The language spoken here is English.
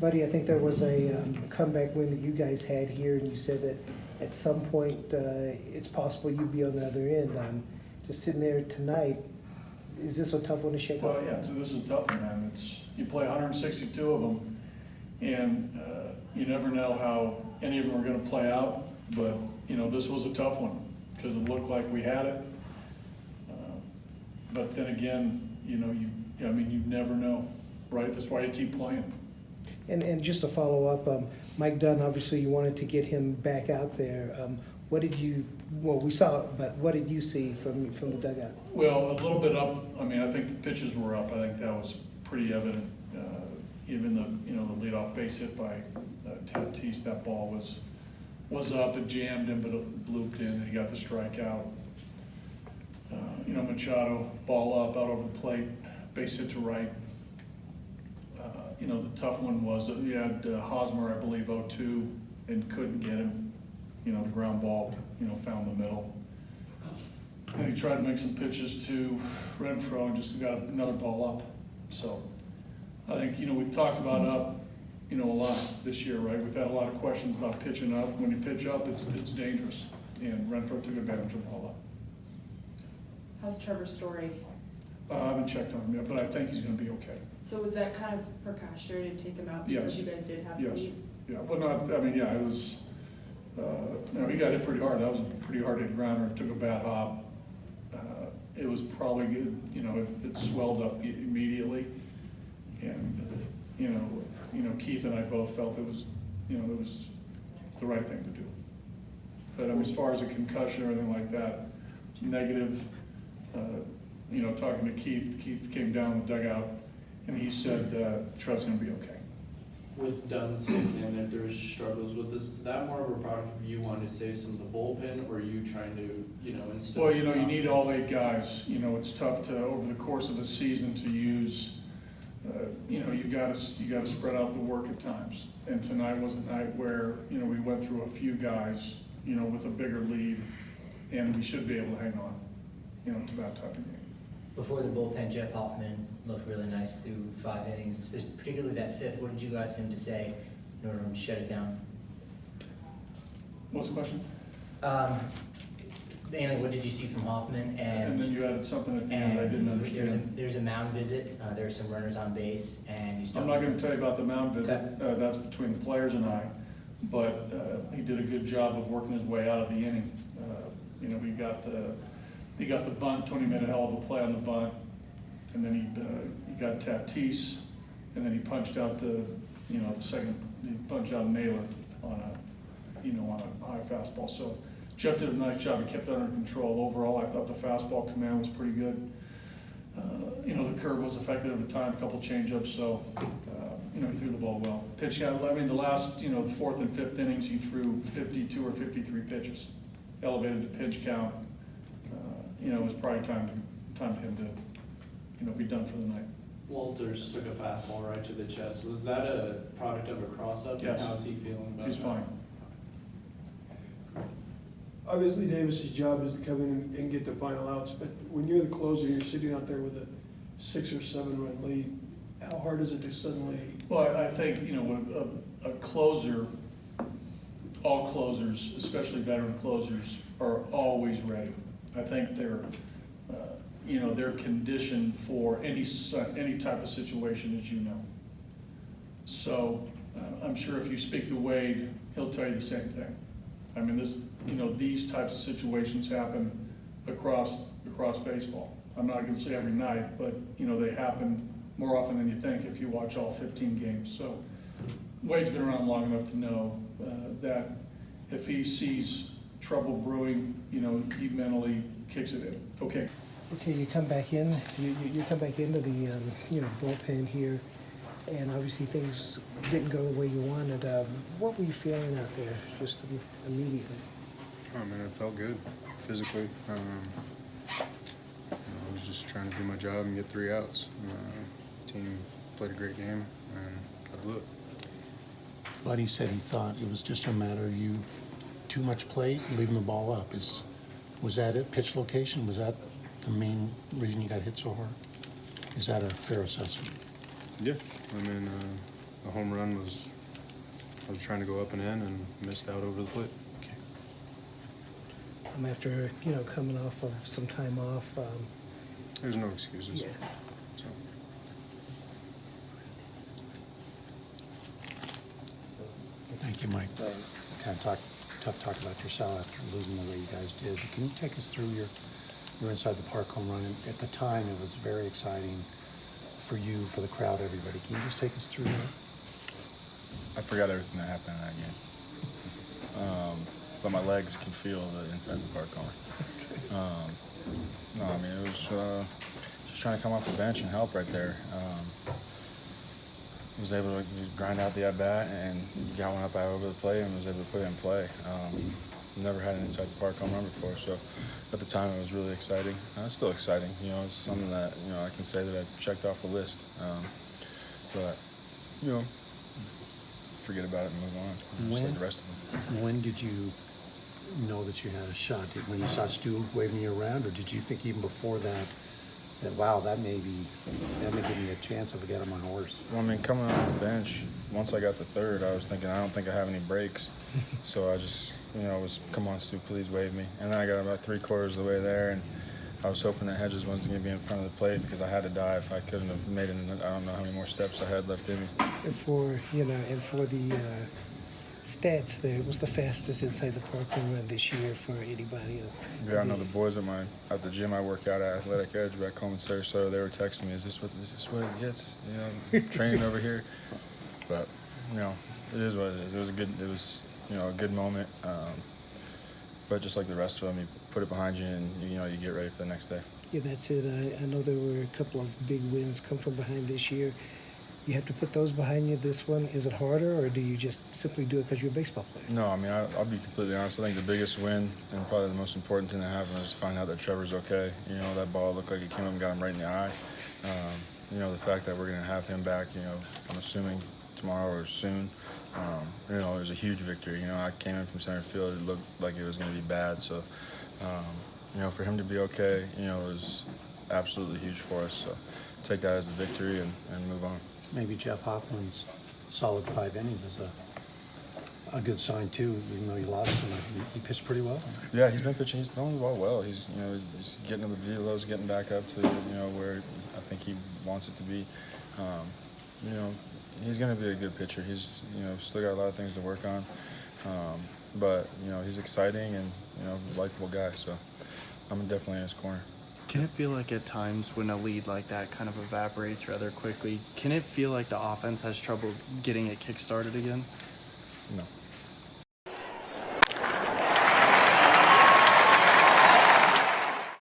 Buddy, I think there was a comeback win that you guys had here, and you said that at some point it's possible you'd be on the other end. Just sitting there tonight, is this a tough one to shake off? Well, yeah, so this is a tough one, man. You play 162 of them, and you never know how any of them are going to play out. But this was a tough one because it looked like we had it. But then again, you never know, right? That's why you keep playing. And just to follow up, Mike Dunn, obviously you wanted to get him back out there. We saw it, but what did you see from the dugout? Well, a little bit up. I mean, I think the pitches were up. I think that was pretty evident. Even the leadoff base hit by Tatis, that ball was up. It jammed him, but it blooped in, and he got the strikeout. Machado, ball up, out over the plate, base hit to right. The tough one was you had Hosmer, I believe, 0-2, and couldn't get him. The ground ball, found the middle. And he tried to make some pitches to Renfroe and just got another ball up. So I think, we've talked about up, a lot this year, right? We've had a lot of questions about pitching up. When you pitch up, it's dangerous. And Renfroe took advantage of the ball up. How's Trevor Story? I haven't checked on him yet, but I think he's going to be okay. So was that kind of precautionary to take him out Yes. because you guys did have Yes. to leave? Yeah, but it was, he got hit pretty hard. That was a pretty hard hit grounder. It took a bad hop. It was probably good, it swelled up immediately. And, Keith and I both felt it was the right thing to do. But as far as a concussion or anything like that, negative. Talking to Keith came down the dugout and he said Trev's going to be okay. With Dunn sitting in there, there's struggles with this. Is that more of a product of you wanting to save some of the bullpen, or are you trying to, instill? Well, you need all 8 guys. It's tough to over the course of a season to use. You got to spread out the work at times. And tonight was a night where we went through a few guys, with a bigger lead, and we should be able to hang on, to that type of game. Before the bullpen, Jeff Hoffman looked really nice through 5 innings, particularly that 5th. What did you got him to say in order to shut it down? What's the question? Mainly, what did you see from Hoffman? And then you added something at the end I didn't understand. There's a mound visit. There were some runners on base, and you I'm not going to tell you about the mound visit. Okay. That's between the players and I. But he did a good job of working his way out of the inning. He got the bunt. Tony made a hell of a play on the bunt, and then he got Tatis, and then he punched out the second. He punched out a nailer on a high fastball. So Jeff did a nice job. He kept it under control. Overall, I thought the fastball command was pretty good. The curve was effective at the time. A couple changeups. So he threw the ball well. Pitch count. The last the 4th and 5th innings, he threw 52 or 53 pitches. Elevated the pitch count. It was probably time for him to be done for the night. Walters took a fastball right to the chest. Was that a product of a cross-up? Yes. And how's he feeling about He's that? fine. Obviously, Davis's job is to come in and get the final outs, but when you're the closer, you're sitting out there with a 6 or 7 run lead. How hard is it to suddenly? Well, I think a closer, all closers, especially veteran closers, are always ready. I think they're conditioned for any type of situation, as you know. So I'm sure if you speak to Wade, he'll tell you the same thing. These types of situations happen across baseball. I'm not going to say every night, but they happen more often than you think if you watch all 15 games. So Wade's been around long enough to know that if he sees trouble brewing, he mentally kicks it in. Okay. Okay, you come back in. You come back into the bullpen here, and obviously things didn't go the way you wanted. What were you feeling out there, just immediately? Oh man, it felt good physically. I was just trying to do my job and get 3 outs. Team played a great game, and I blew it. Buddy said he thought it was just a matter of you too much plate, leaving the ball up. Was that it? Pitch location? Was that the main reason you got hit so hard? Is that a fair assessment? Yeah, the home run was, I was trying to go up and in and missed out over the plate. Okay. After, coming off of some time off, There's no excuses. yeah. So, Thank you, Mike. Kind of tough talk about yourself after losing the way you guys did. But can you take us through your inside the park home run? And at the time, it was very exciting for you, for the crowd, everybody. Can you just take us through that? I forgot everything that happened in that game. But my legs can feel the inside the park going. No, I mean, it was just trying to come off the bench and help right there. Was able to grind out the at-bat and got one up out over the plate and was able to put it in play. Never had an inside the park home run before, so at the time it was really exciting. It's still exciting, it's something that, I can say that I checked off the list. But, forget about it and move on, just like the rest of them. When did you know that you had a shot? When you saw Stu waving you around, or did you think even before that, wow, that may give me a chance if I get on my horse? Well, I mean, coming off the bench, once I got to third, I was thinking, I don't think I have any breaks. So I just, was, come on, Stu, please wave me. And then I got about 3/4 of the way there, and I was hoping that Hedges wasn't going to be in front of the plate because I had to dive. I couldn't have made it. I don't know how many more steps I had left in me. And for the stats there, it was the fastest inside the park home run this year for anybody. Yeah, I know the boys at the gym I work out at, Athletic Edge back home in Sarasota, they were texting me, is this what it gets? Training over here. But, it is what it is. It was a good moment. But just like the rest of them, you put it behind you and, you get ready for the next day. Yeah, that's it. I know there were a couple of big wins come from behind this year. You have to put those behind you this one. Is it harder, or do you just simply do it because you're a baseball player? No, I mean, I'll be completely honest. I think the biggest win and probably the most important thing that happened was to find out that Trevor's okay. That ball looked like it came up and got him right in the eye. The fact that we're going to have him back, I'm assuming tomorrow or soon, it was a huge victory. I came in from center field. It looked like it was going to be bad. So, for him to be okay, was absolutely huge for us. So take that as a victory and move on. Maybe Jeff Hoffman's solid 5 innings is a good sign too, even though you lost him. He pitched pretty well. Yeah, he's been pitching. He's throwing the ball well. He's he's getting to the velos, getting back up to where I think he wants it to be. He's going to be a good pitcher. He's still got a lot of things to work on, but he's exciting and likable guy. So I'm definitely in his corner. Can it feel like at times when a lead like that kind of evaporates rather quickly, can it feel like the offense has trouble getting it kick-started again? No.